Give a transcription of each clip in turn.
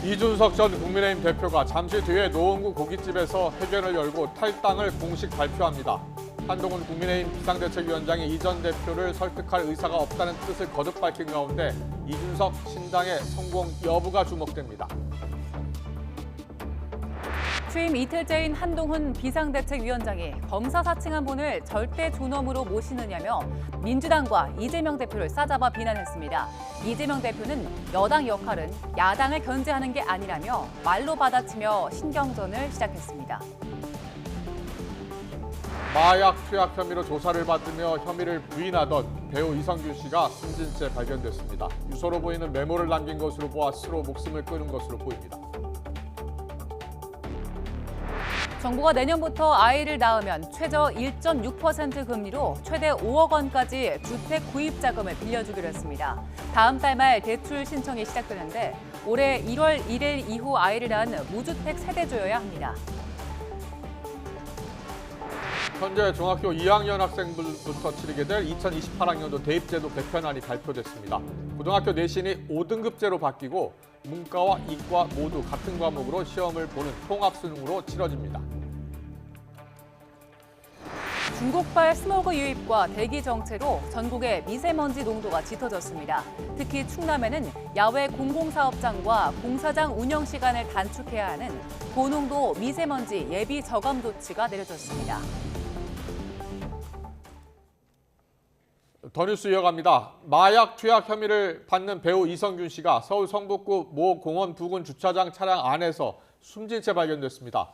이준석 전 국민의힘 대표가 잠시 뒤에 노원구 고깃집에서 회견을 열고 탈당을 공식 발표합니다. 한동훈 국민의힘 비상대책위원장이 이 전 대표를 설득할 의사가 없다는 뜻을 거듭 밝힌 가운데 이준석 신당의 성공 여부가 주목됩니다. 취임 이틀째인 한동훈 비상대책위원장이 검사 사칭한 분을 절대 존엄으로 모시느냐며 민주당과 이재명 대표를 싸잡아 비난했습니다. 이재명 대표는 여당 역할은 야당을 견제하는 게 아니라며 말로 받아치며 신경전을 시작했습니다. 마약 투약 혐의로 조사를 받으며 혐의를 부인하던 배우 이성균 씨가 숨진 채 발견됐습니다. 유서로 보이는 메모를 남긴 것으로 보아 스스로 목숨을 끊은 것으로 보입니다. 정부가 내년부터 아이를 낳으면 최저 1.6% 금리로 최대 5억 원까지 주택 구입 자금을 빌려주기로 했습니다. 다음 달 말 대출 신청이 시작되는데 올해 1월 1일 이후 아이를 낳은 무주택 세대주여야 합니다. 현재 중학교 2학년 학생부터 치르게 될 2028학년도 대입제도 개편안이 발표됐습니다. 고등학교 내신이 5등급제로 바뀌고 문과와 이과 모두 같은 과목으로 시험을 보는 통합수능으로 치러집니다. 중국발 스모그 유입과 대기 정체로 전국의 미세먼지 농도가 짙어졌습니다. 특히 충남에는 야외 공공사업장과 공사장 운영 시간을 단축해야 하는 고농도 미세먼지 예비 저감 조치가 내려졌습니다. 더 뉴스 이어갑니다. 마약 투약 혐의를 받는 배우 이성균 씨가 서울 성북구 모 공원 부근 주차장 차량 안에서 숨진 채 발견됐습니다.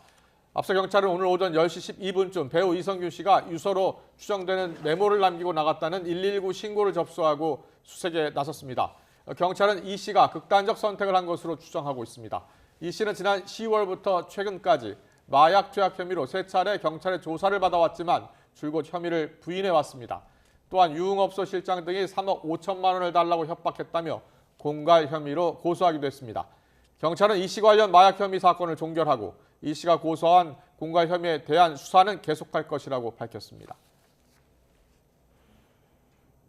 앞서 경찰은 오늘 오전 10시 12분쯤 배우 이성균 씨가 유서로 추정되는 메모를 남기고 나갔다는 119 신고를 접수하고 수색에 나섰습니다. 경찰은 이 씨가 극단적 선택을 한 것으로 추정하고 있습니다. 이 씨는 지난 10월부터 최근까지 마약 투약 혐의로 3차례 경찰의 조사를 받아왔지만 줄곧 혐의를 부인해왔습니다. 또한 유흥업소 실장 등이 3억 5천만 원을 달라고 협박했다며 공갈 혐의로 고소하기도 했습니다. 경찰은 이 씨 관련 마약 혐의 사건을 종결하고 이 씨가 고소한 공갈 혐의에 대한 수사는 계속할 것이라고 밝혔습니다.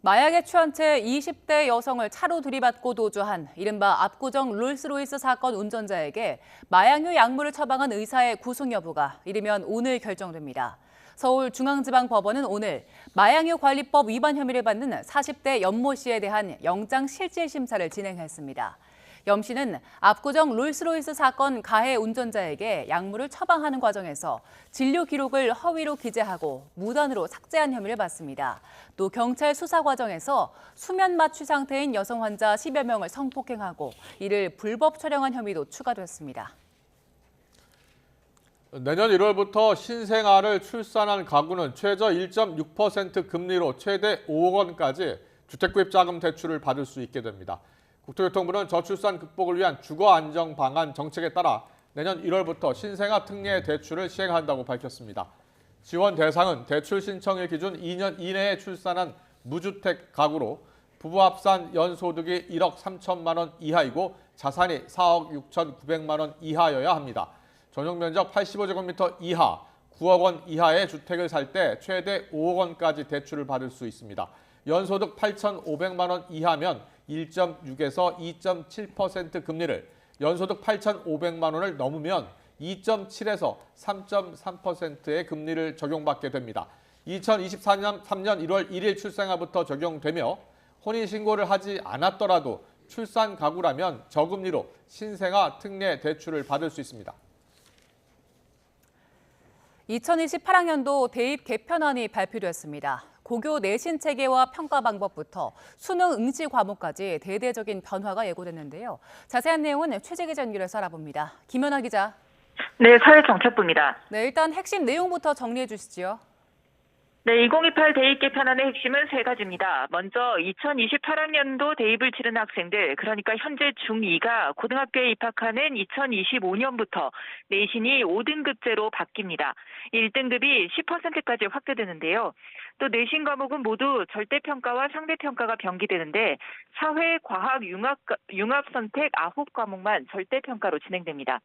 마약에 취한 채 20대 여성을 차로 들이받고 도주한 이른바 압구정 롤스로이스 사건 운전자에게 마약류 약물을 처방한 의사의 구속 여부가 이르면 오늘 결정됩니다. 서울중앙지방법원은 오늘 마약류관리법 위반 혐의를 받는 40대 연모 씨에 대한 영장실질심사를 진행했습니다. 염 씨는 압구정 롤스로이스 사건 가해 운전자에게 약물을 처방하는 과정에서 진료 기록을 허위로 기재하고 무단으로 삭제한 혐의를 받습니다. 또 경찰 수사 과정에서 수면 마취 상태인 여성 환자 10여 명을 성폭행하고 이를 불법 촬영한 혐의도 추가됐습니다. 내년 1월부터 신생아를 출산한 가구는 최저 1.6% 금리로 최대 5억 원까지 주택구입자금 대출을 받을 수 있게 됩니다. 국토교통부는 저출산 극복을 위한 주거안정 방안 정책에 따라 내년 1월부터 신생아 특례 대출을 시행한다고 밝혔습니다. 지원 대상은 대출 신청일 기준 2년 이내에 출산한 무주택 가구로 부부 합산 연소득이 1억 3천만 원 이하이고 자산이 4억 6천9백만 원 이하여야 합니다. 전용 면적 85제곱미터 이하, 9억 원 이하의 주택을 살 때 최대 5억 원까지 대출을 받을 수 있습니다. 연소득 8,500만 원 이하면 1.6에서 2.7% 금리를, 연소득 8,500만 원을 넘으면 2.7에서 3.3%의 금리를 적용받게 됩니다. 2024년 3년 1월 1일 출생아부터 적용되며 혼인신고를 하지 않았더라도 출산 가구라면 저금리로 신생아 특례 대출을 받을 수 있습니다. 2028학년도 대입 개편안이 발표됐습니다. 고교 내신 체계와 평가 방법부터 수능 응시 과목까지 대대적인 변화가 예고됐는데요. 자세한 내용은 최재 기자 연결해서 알아봅니다. 김연아 기자. 네, 사회정책부입니다. 네, 일단 핵심 내용부터 정리해 주시죠. 네, 2028 대입 개편안의 핵심은 3가지입니다. 먼저 2028학년도 대입을 치르는 학생들, 그러니까 현재 중2가 고등학교에 입학하는 2025년부터 내신이 5등급제로 바뀝니다. 1등급이 10%까지 확대되는데요. 또 내신 과목은 모두 절대평가와 상대평가가 병기되는데 사회, 과학, 융합 선택 9과목만 절대평가로 진행됩니다.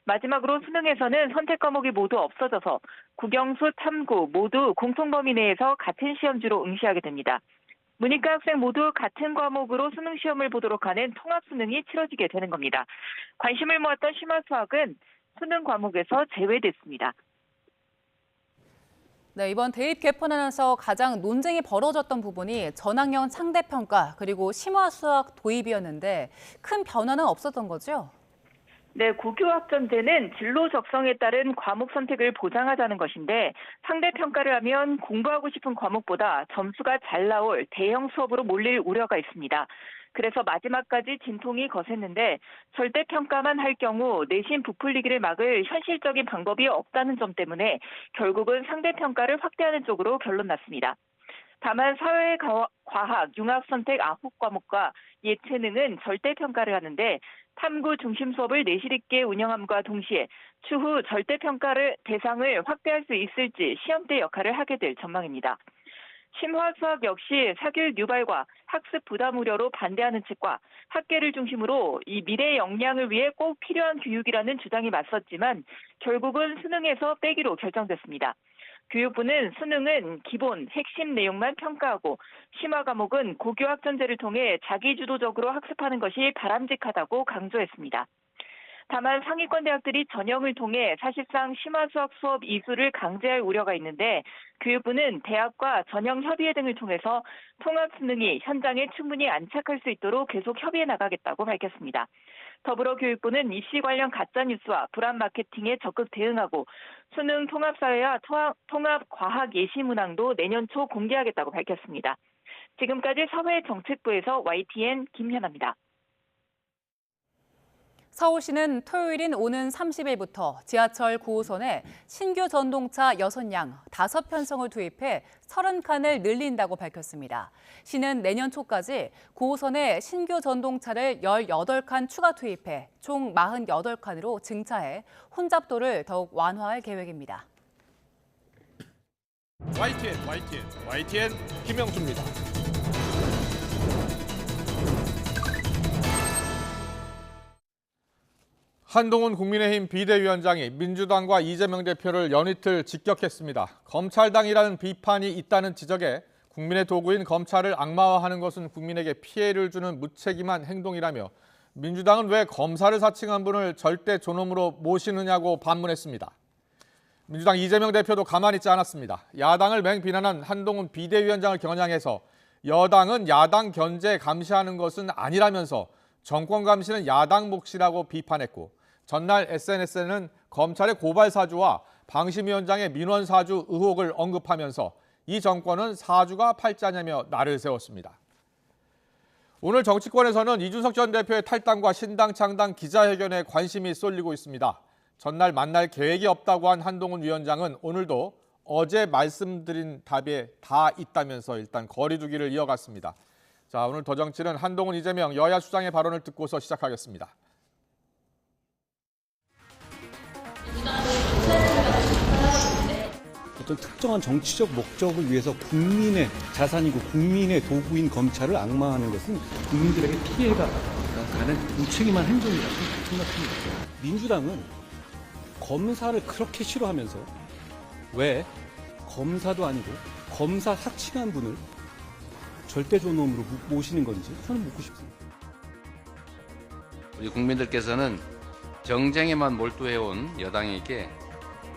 마지막으로 수능에서는 선택 과목이 모두 없어져서 국영수, 탐구 모두 공통 범위 내에서 같은 시험지로 응시하게 됩니다. 문이과 학생 모두 같은 과목으로 수능 시험을 보도록 하는 통합수능이 치러지게 되는 겁니다. 관심을 모았던 심화수학은 수능 과목에서 제외됐습니다. 네, 이번 대입 개편안에서 가장 논쟁이 벌어졌던 부분이 전학년 상대평가 그리고 심화수학 도입이었는데 큰 변화는 없었던 거죠? 네, 고교학전제는 진로 적성에 따른 과목 선택을 보장하자는 것인데 상대평가를 하면 공부하고 싶은 과목보다 점수가 잘 나올 대형 수업으로 몰릴 우려가 있습니다. 그래서 마지막까지 진통이 거셌는데 절대평가만 할 경우 내신 부풀리기를 막을 현실적인 방법이 없다는 점 때문에 결국은 상대평가를 확대하는 쪽으로 결론 났습니다. 다만 사회, 과학, 융합 선택 9과목과 예체능은 절대평가를 하는데 탐구 중심 수업을 내실 있게 운영함과 동시에 추후 절대평가를 대상을 확대할 수 있을지 시험대 역할을 하게 될 전망입니다. 심화수학 역시 사교육 유발과 학습 부담 우려로 반대하는 측과 학계를 중심으로 이 미래 역량을 위해 꼭 필요한 교육이라는 주장이 맞섰지만 결국은 수능에서 빼기로 결정됐습니다. 교육부는 수능은 기본, 핵심 내용만 평가하고 심화 과목은 고교학전제를 통해 자기주도적으로 학습하는 것이 바람직하다고 강조했습니다. 다만 상위권 대학들이 전형을 통해 사실상 심화수학 수업 이수를 강제할 우려가 있는데 교육부는 대학과 전형 협의회 등을 통해서 통합수능이 현장에 충분히 안착할 수 있도록 계속 협의해 나가겠다고 밝혔습니다. 더불어 교육부는 입시 관련 가짜뉴스와 불안 마케팅에 적극 대응하고 수능 통합사회와 통합과학 예시 문항도 내년 초 공개하겠다고 밝혔습니다. 지금까지 사회정책부에서 YTN 김현아입니다. 서울시는 토요일인 오는 30일부터 지하철 9호선에 신규 전동차 6량, 5편성을 투입해 30칸을 늘린다고 밝혔습니다. 시는 내년 초까지 9호선에 신규 전동차를 18칸 추가 투입해 총 48칸으로 증차해 혼잡도를 더욱 완화할 계획입니다. YTN 김영수입니다. 한동훈 국민의힘 비대위원장이 민주당과 이재명 대표를 연이틀 직격했습니다. 검찰당이라는 비판이 있다는 지적에 국민의 도구인 검찰을 악마화하는 것은 국민에게 피해를 주는 무책임한 행동이라며 민주당은 왜 검사를 사칭한 분을 절대 존엄으로 모시느냐고 반문했습니다. 민주당 이재명 대표도 가만히 있지 않았습니다. 야당을 맹비난한 한동훈 비대위원장을 겨냥해서 여당은 야당 견제 감시하는 것은 아니라면서 정권 감시는 야당 몫이라고 비판했고 전날 SNS에는 검찰의 고발 사주와 방심위원장의 민원 사주 의혹을 언급하면서 이 정권은 사주가 팔자냐며 날을 세웠습니다. 오늘 정치권에서는 이준석 전 대표의 탈당과 신당 창당 기자회견에 관심이 쏠리고 있습니다. 전날 만날 계획이 없다고 한 한동훈 위원장은 오늘도 어제 말씀드린 답에 다 있다면서 일단 거리 두기를 이어갔습니다. 자, 오늘 더 정치는 한동훈, 이재명 여야 수장의 발언을 듣고서 시작하겠습니다. 어떤 특정한 정치적 목적을 위해서 국민의 자산이고 국민의 도구인 검찰을 악마하는 것은 국민들에게 피해가 가는 무책임한 행동이라고 생각합니다. 민주당은 검사를 그렇게 싫어하면서 왜 검사도 아니고 검사 사칭한 분을 절대 존엄으로 모시는 건지 저는 묻고 싶습니다. 우리 국민들께서는 정쟁에만 몰두해온 여당에게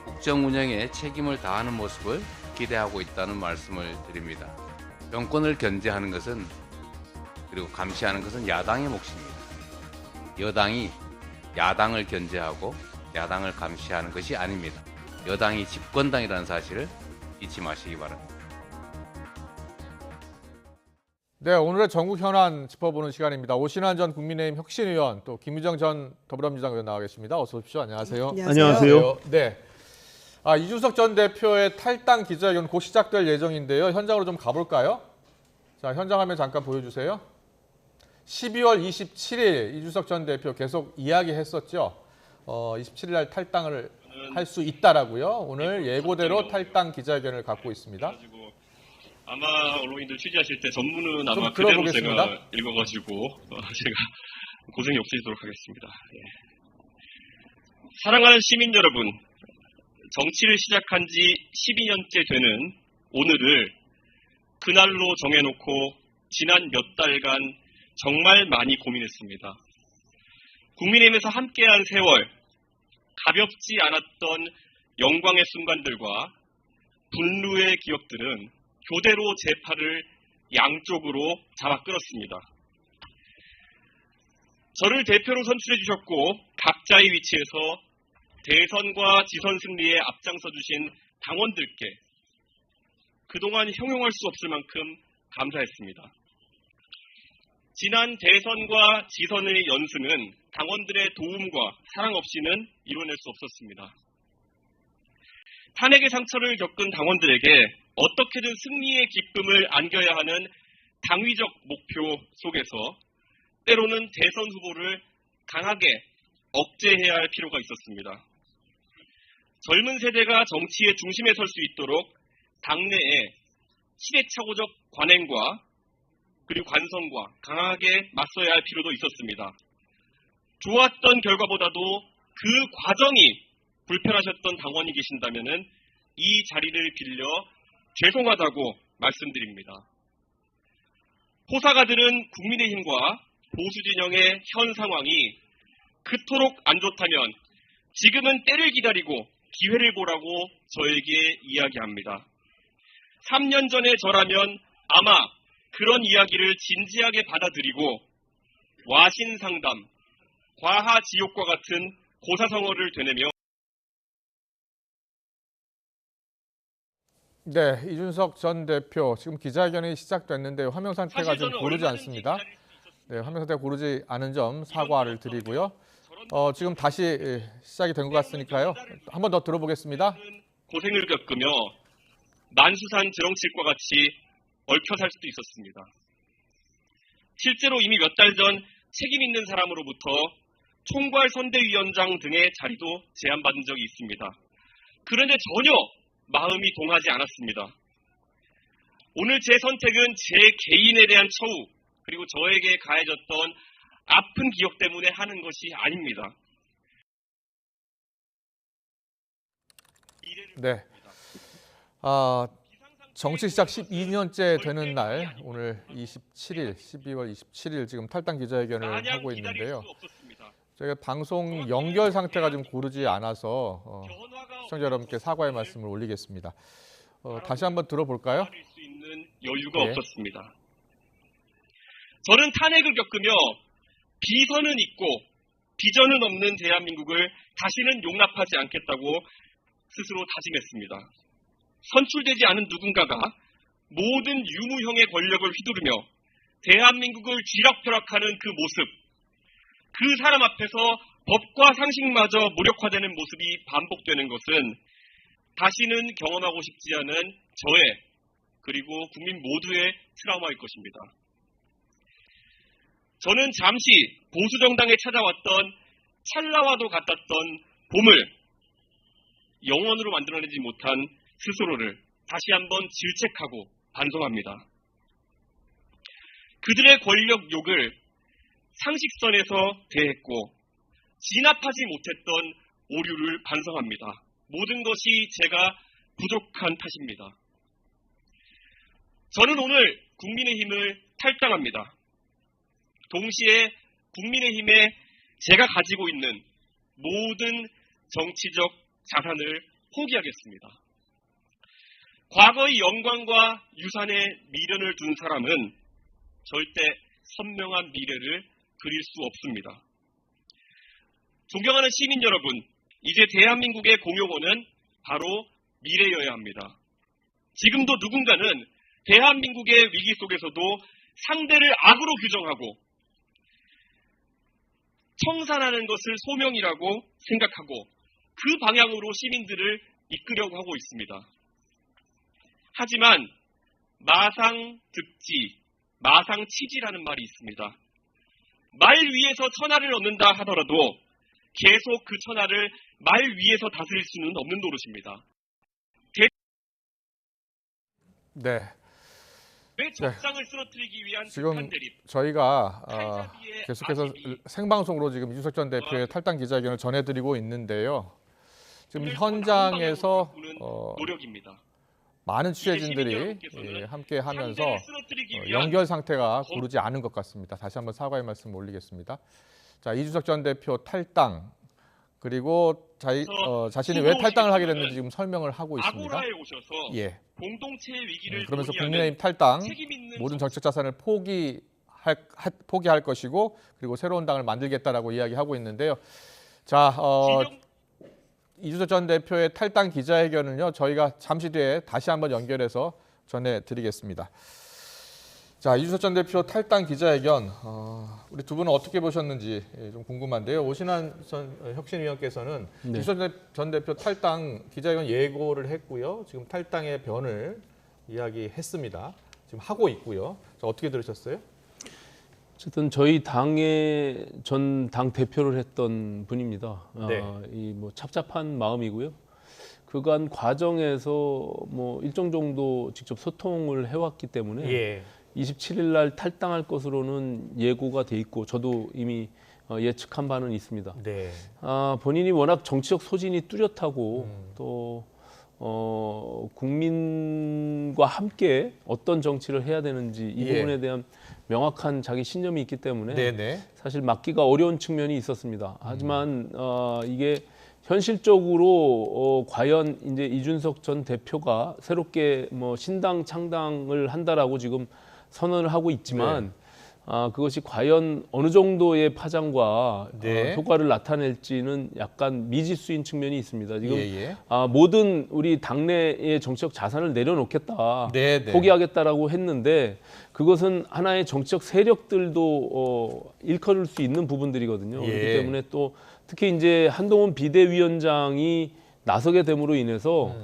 국정 운영에 책임을 다하는 모습을 기대하고 있다는 말씀을 드립니다. 정권을 견제하는 것은 그리고 감시하는 것은 야당의 몫입니다. 여당이 야당을 견제하고 야당을 감시하는 것이 아닙니다. 여당이 집권당이라는 사실을 잊지 마시기 바랍니다. 네, 오늘의 전국 현안 짚어보는 시간입니다. 오신환 전 국민의힘 혁신위원, 또 김유정 전 더불어민주당 의원 나와 계십니다. 어서 오십시오. 안녕하세요. 안녕하세요. 네. 이준석 전 대표의 탈당 기자회견 곧 시작될 예정인데요. 현장으로 좀 가볼까요? 자, 현장 화면 잠깐 보여주세요. 12월 27일 이준석 전 대표 계속 이야기했었죠. 27일 날 탈당을 할 수 있다라고요. 오늘 예고대로 탈당 기자회견을 갖고 있습니다. 아마 언론인들 취재하실 때 전문은 아마 좀 그대로 들어보겠습니다. 제가 읽어가지고 제가 고생이 없으시도록 하겠습니다. 예. 사랑하는 시민 여러분, 정치를 시작한 지 12년째 되는 오늘을 그날로 정해놓고 지난 몇 달간 정말 많이 고민했습니다. 국민의힘에서 함께한 세월, 가볍지 않았던 영광의 순간들과 분노의 기억들은 교대로 제 팔을 양쪽으로 잡아 끌었습니다. 저를 대표로 선출해 주셨고 각자의 위치에서 대선과 지선 승리에 앞장서 주신 당원들께 그동안 형용할 수 없을 만큼 감사했습니다. 지난 대선과 지선의 연승은 당원들의 도움과 사랑 없이는 이뤄낼 수 없었습니다. 탄핵의 상처를 겪은 당원들에게 어떻게든 승리의 기쁨을 안겨야 하는 당위적 목표 속에서 때로는 대선 후보를 강하게 억제해야 할 필요가 있었습니다. 젊은 세대가 정치의 중심에 설 수 있도록 당내에 시대착오적 관행과 그리고 관성과 강하게 맞서야 할 필요도 있었습니다. 좋았던 결과보다도 그 과정이 불편하셨던 당원이 계신다면 이 자리를 빌려 죄송하다고 말씀드립니다. 호사가들은 국민의힘과 보수진영의 현 상황이 그토록 안 좋다면 지금은 때를 기다리고 기회를 보라고 저에게 이야기합니다. 3년 전에 저라면 아마 그런 이야기를 진지하게 받아들이고 와신상담, 과하지옥과 같은 고사성어를 되뇌며 네, 이준석 전 대표 지금 기자회견이 시작됐는데요. 화면 상태가 좀 고르지 않습니다. 네, 화면 상태가 고르지 않은 점 사과를 드리고요. 지금 다시 시작이 된 것 같으니까요. 한 번 더 들어보겠습니다. 고생을 겪으며 난수산 드렁칠과 같이 얽혀 살 수도 있었습니다. 실제로 이미 몇 달 전 책임 있는 사람으로부터 총괄 선대위원장 등의 자리도 제안받은 적이 있습니다. 그런데 전혀 마음이 동하지 않았습니다. 오늘 제 선택은 제 개인에 대한 처우 그리고 저에게 가해졌던 아픈 기억 때문에 하는 것이 아닙니다. 네. 정치 시작 12년째 되는 날 오늘 27일, 12월 27일 지금 탈당 기자회견을 하고 있는데요. 저희가 방송 연결 상태가 좀 고르지 않아서 시청자 여러분께 사과의 말씀을 올리겠습니다. 다시 한번 들어볼까요? 수 있는 여유가 없었습니다. 저는 탄핵을 겪으며 비선은 있고 비전은 없는 대한민국을 다시는 용납하지 않겠다고 스스로 다짐했습니다. 선출되지 않은 누군가가 모든 유무형의 권력을 휘두르며 대한민국을 쥐락펴락하는 그 모습, 그 사람 앞에서 법과 상식마저 무력화되는 모습이 반복되는 것은 다시는 경험하고 싶지 않은 저의 그리고 국민 모두의 트라우마일 것입니다. 저는 잠시 보수정당에 찾아왔던 찰나와도 같았던 봄을 영원으로 만들어내지 못한 스스로를 다시 한번 질책하고 반성합니다. 그들의 권력 욕을 상식선에서 대했고 진압하지 못했던 오류를 반성합니다. 모든 것이 제가 부족한 탓입니다. 저는 오늘 국민의힘을 탈당합니다. 동시에 국민의힘에 제가 가지고 있는 모든 정치적 자산을 포기하겠습니다. 과거의 영광과 유산에 미련을 둔 사람은 절대 선명한 미래를 그릴 수 없습니다. 존경하는 시민 여러분, 이제 대한민국의 공용어는 바로 미래여야 합니다. 지금도 누군가는 대한민국의 위기 속에서도 상대를 악으로 규정하고 청산하는 것을 소명이라고 생각하고 그 방향으로 시민들을 이끌려고 하고 있습니다. 하지만 마상득지, 마상치지라는 말이 있습니다. 말 위에서 천하를 얻는다 하더라도 계속 그 천하를 말 위에서 다스릴 수는 없는 노릇입니다. 네. 왜 적장을 쓰러뜨리기 위한 지금 북한 대립, 저희가 칼잡이의 계속해서 아집이 생방송으로 지금 이준석 전 대표의 탈당 기자회견을 전해드리고 있는데요. 지금 오늘 현장에서 노력입니다. 많은 취재진들이 시민 함께 하면서 상대를 쓰러뜨리기 위한 연결 상태가 고르지 않은 것 같습니다. 다시 한번 사과의 말씀 올리겠습니다. 자, 이준석 전 대표 탈당, 그리고 자신이 왜 탈당을 하게 됐는지 지금 설명을 하고 있습니다. 아고라에 오셔서 예. 공동체의 위기를 그러면서 논의하는 국민의힘 탈당, 책임 있는 모든 정책 자산을 포기할 것이고, 그리고 새로운 당을 만들겠다라고 이야기하고 있는데요. 자, 진영- 이준석 전 대표의 탈당 기자회견은요, 저희가 잠시 뒤에 다시 한번 연결해서 전해드리겠습니다. 자, 이준석 전 대표 탈당 기자회견, 우리 두 분은 어떻게 보셨는지 좀 궁금한데요. 오신환 전 혁신위원께서는 네. 이준석 전 대표 탈당 기자회견 예고를 했고요. 지금 탈당의 변을 이야기했습니다. 지금 하고 있고요. 자, 어떻게 들으셨어요? 어쨌든 저희 당의 전 당 대표를 했던 분입니다. 네. 이 뭐 착잡한 마음이고요. 그간 과정에서 뭐 일정 정도 직접 소통을 해왔기 때문에 예. 27일 날 탈당할 것으로는 예고가 돼 있고 저도 이미 예측한 바는 있습니다. 네. 본인이 워낙 정치적 소진이 뚜렷하고 또 국민과 함께 어떤 정치를 해야 되는지 이 예. 부분에 대한 명확한 자기 신념이 있기 때문에 네네. 사실 막기가 어려운 측면이 있었습니다. 하지만 이게 현실적으로 과연 이제 이준석 전 대표가 새롭게 뭐 신당 창당을 한다라고 지금 선언을 하고 있지만 그것이 과연 어느 정도의 파장과 네. 효과를 나타낼지는 약간 미지수인 측면이 있습니다. 지금 예. 모든 우리 당내의 정치적 자산을 내려놓겠다, 네, 네. 포기하겠다라고 했는데 그것은 하나의 정치적 세력들도 일컬을 수 있는 부분들이거든요. 예. 그렇기 때문에 또 특히 이제 한동훈 비대위원장이 나서게 됨으로 인해서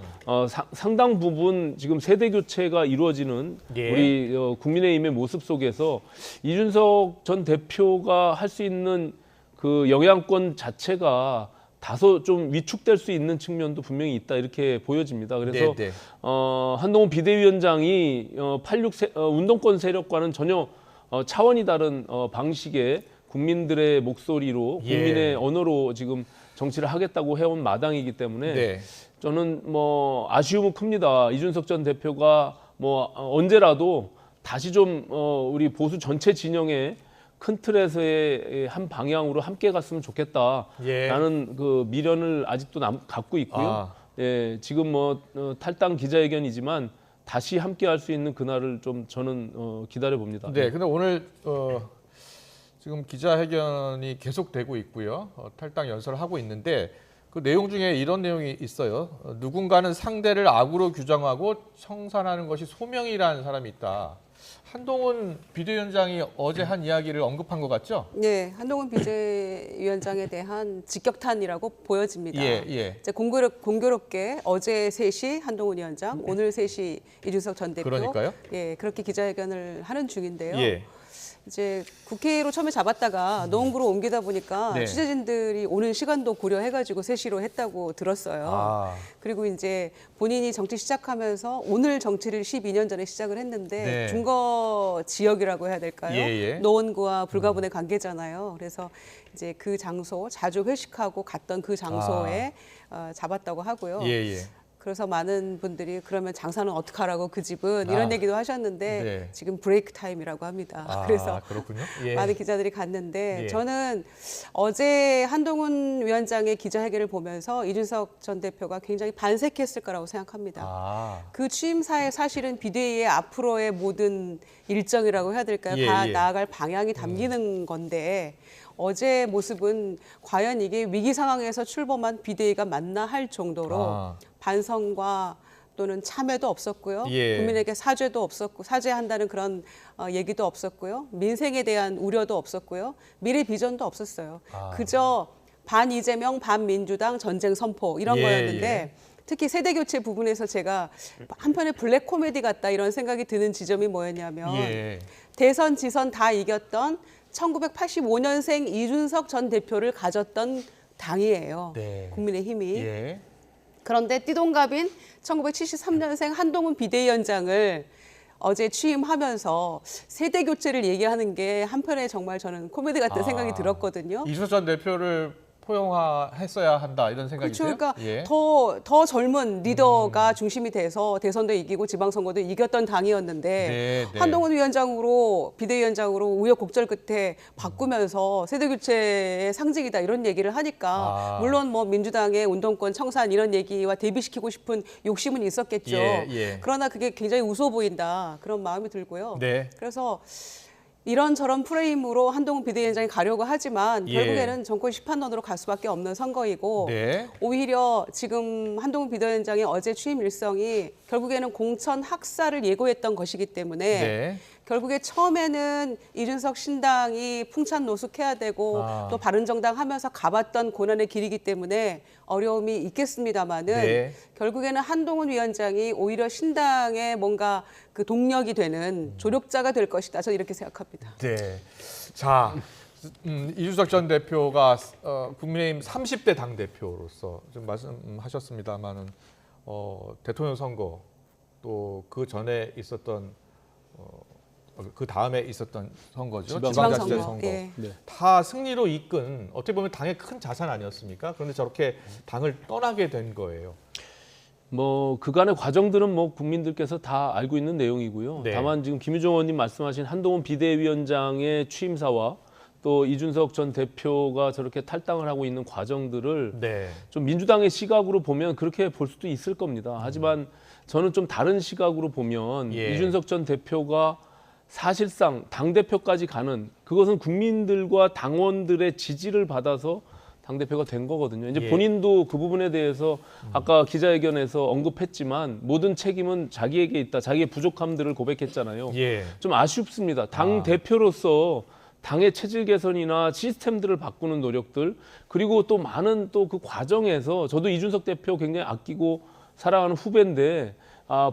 상당 부분 지금 세대 교체가 이루어지는 예. 우리 국민의힘의 모습 속에서 이준석 전 대표가 할 수 있는 그 영향권 자체가 다소 좀 위축될 수 있는 측면도 분명히 있다 이렇게 보여집니다. 그래서 네, 네. 한동훈 비대위원장이 86 운동권 세력과는 전혀 차원이 다른 방식의 국민들의 목소리로 예. 국민의 언어로 지금 정치를 하겠다고 해온 마당이기 때문에 네. 저는 뭐 아쉬움은 큽니다. 이준석 전 대표가 뭐 언제라도 다시 좀 우리 보수 전체 진영의 큰 틀에서의 한 방향으로 함께 갔으면 좋겠다라는 그 미련을 아직도 갖고 있고요. 예, 지금 뭐 탈당 기자회견이지만 다시 함께 할 수 있는 그날을 좀 저는 기다려 봅니다. 네, 근데 오늘 지금 기자회견이 계속되고 있고요. 탈당 연설을 하고 있는데 그 내용 중에 이런 내용이 있어요. 누군가는 상대를 악으로 규정하고 청산하는 것이 소명이라는 사람이 있다. 한동훈 비대위원장이 어제 한 이야기를 언급한 것 같죠? 네, 한동훈 비대위원장에 대한 직격탄이라고 보여집니다. 예. 이제 공교롭게 어제 3시 한동훈 위원장, 오늘 3시 이준석 전 대표, 그러니까요. 예, 그렇게 기자회견을 하는 중인데요. 예. 이제 국회로 처음에 잡았다가 노원구로 옮기다 보니까 네. 취재진들이 오는 시간도 고려해가지고 3시로 했다고 들었어요. 그리고 이제 본인이 정치 시작하면서 오늘 정치를 12년 전에 시작을 했는데 네. 중거 지역이라고 해야 될까요? 예. 노원구와 불가분의 관계잖아요. 그래서 이제 그 장소 자주 회식하고 갔던 그 장소에 잡았다고 하고요. 예. 그래서 많은 분들이 그러면 장사는 어떡하라고 그 집은 이런 얘기도 하셨는데 네. 지금 브레이크 타임이라고 합니다. 그래서 그렇군요. 예. 많은 기자들이 갔는데 예. 저는 어제 한동훈 위원장의 기자회견을 보면서 이준석 전 대표가 굉장히 반색했을 거라고 생각합니다. 그 취임사에 사실은 비대위의 앞으로의 모든 일정이라고 해야 될까요? 예, 다 예. 나아갈 방향이 담기는 건데 어제 모습은 과연 이게 위기 상황에서 출범한 비대위가 맞나 할 정도로 반성과 또는 참회도 없었고요. 예. 국민에게 사죄도 없었고 사죄한다는 그런 얘기도 없었고요. 민생에 대한 우려도 없었고요. 미래 비전도 없었어요. 그저 반 이재명, 반 민주당 전쟁 선포 이런 거였는데 특히 세대 교체 부분에서 제가 한편의 블랙 코미디 같다 이런 생각이 드는 지점이 뭐였냐면 대선, 지선 다 이겼던 1985년생 이준석 전 대표를 가졌던 당이에요. 네. 국민의힘이. 그런데 띠동갑인 1973년생 한동훈 비대위원장을 어제 취임하면서 세대 교체를 얘기하는 게 한편에 정말 저는 코미디 같은 생각이 들었거든요. 이준석 전 대표를 포용했어야 한다 이런 생각이세요? 그렇죠. 그러니까 예. 더 젊은 리더가 중심이 돼서 대선도 이기고 지방선거도 이겼던 당이었는데 네, 네. 한동훈 위원장으로 비대위원장으로 우여곡절 끝에 바꾸면서 세대 교체의 상징이다 이런 얘기를 하니까 물론 뭐 민주당의 운동권 청산 이런 얘기와 대비시키고 싶은 욕심은 있었겠죠. 예, 예. 그러나 그게 굉장히 우스워 보인다 그런 마음이 들고요. 네. 그래서 이런저런 프레임으로 한동훈 비대위원장이 가려고 하지만 예. 결국에는 정권 심판론으로 갈 수밖에 없는 선거이고 네. 오히려 지금 한동훈 비대위원장의 어제 취임 일성이 결국에는 공천 학살을 예고했던 것이기 때문에 네. 결국에 처음에는 이준석 신당이 풍찬 노숙해야 되고 또 바른정당 하면서 가봤던 고난의 길이기 때문에 어려움이 있겠습니다마는 네. 결국에는 한동훈 위원장이 오히려 신당의 뭔가 그 동력이 되는 조력자가 될 것이다. 저는 이렇게 생각합니다. 네. 자, 이준석 전 대표가 국민의힘 30대 당 대표로서 좀 말씀하셨습니다만은 대통령 선거 또 그 전에 있었던 그 다음에 있었던 선거죠. 지방자치제 선거. 예. 다 승리로 이끈 어떻게 보면 당의 큰 자산 아니었습니까? 그런데 저렇게 당을 떠나게 된 거예요. 뭐 그간의 과정들은 뭐 국민들께서 다 알고 있는 내용이고요. 네. 다만 지금 김유정 의원님 말씀하신 한동훈 비대위원장의 취임사와 또 이준석 전 대표가 저렇게 탈당을 하고 있는 과정들을 네. 좀 민주당의 시각으로 보면 그렇게 볼 수도 있을 겁니다. 하지만 저는 좀 다른 시각으로 보면 예. 이준석 전 대표가 사실상 당대표까지 가는 그것은 국민들과 당원들의 지지를 받아서 당대표가 된 거거든요. 이제 예. 본인도 그 부분에 대해서 아까 기자회견에서 언급했지만 모든 책임은 자기에게 있다. 자기의 부족함들을 고백했잖아요. 예. 좀 아쉽습니다. 당대표로서 당의 체질 개선이나 시스템들을 바꾸는 노력들 그리고 또 많은 또 그 과정에서 저도 이준석 대표 굉장히 아끼고 사랑하는 후배인데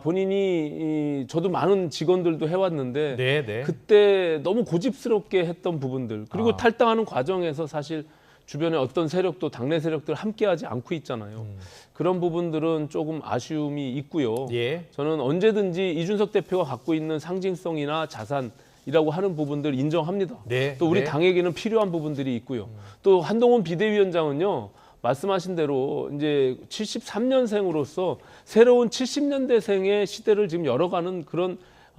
본인이 저도 많은 직원들도 해왔는데 네, 네. 그때 너무 고집스럽게 했던 부분들 그리고 탈당하는 과정에서 사실 주변에 어떤 세력도 당내 세력들 함께하지 않고 있잖아요. 그런 부분들은 조금 아쉬움이 있고요. 예. 저는 언제든지 이준석 대표가 갖고 있는 상징성이나 자산이라고 하는 부분들 인정합니다. 네, 또 우리 네. 당에게는 필요한 부분들이 있고요. 또 한동훈 비대위원장은요. 말씀하신 대로 이제 73년생으로서 새로운 70년대생의 시대를 지금 열어가는 그런